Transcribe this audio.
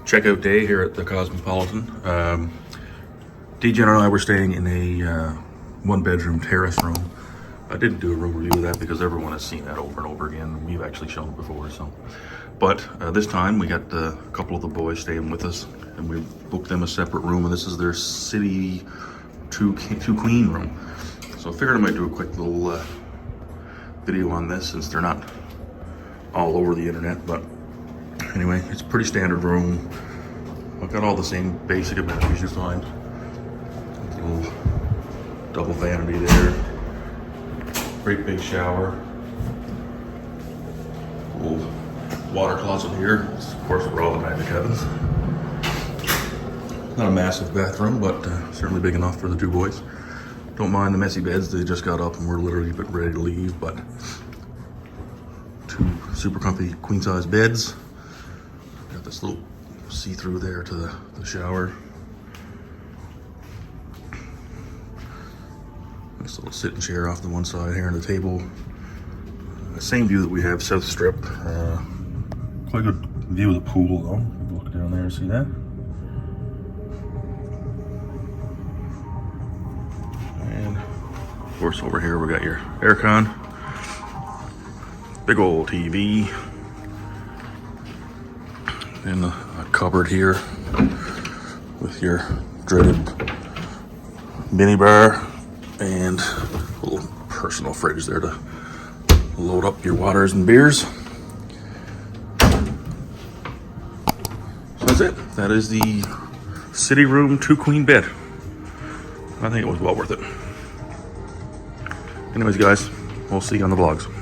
checkout day here at the Cosmopolitan. DJ and I were staying in a one-bedroom terrace room. I didn't do a room review of that because everyone has seen that over and over again. We've actually shown it before, so. But this time we got a couple of the boys staying with us, and we booked them a separate room, and this is their city two queen room. So I figured I might do a quick little video on this since they're not all over the internet, but anyway, it's a pretty standard room. I've got all the same basic amenities you find. A little double vanity there. Great big shower. Little water closet here. It's, of course, where all the magic happens. Not a massive bathroom, but certainly big enough for the two boys. Don't mind the messy beds. They just got up and were literally ready to leave, but two super comfy queen size beds. Got this little see-through there to the shower. Nice little sitting chair off the one side here on the table. Same view that we have South Strip. Quite a good view of the pool though. Look down there, see that? And of course over here we got your aircon. Big old TV. And a cupboard here with your dreaded mini bar and a little personal fridge there to load up your waters and beers. So that's it. That is the city room 2-queen bed. I think it was well worth it. Anyways, guys, we'll see you on the vlogs.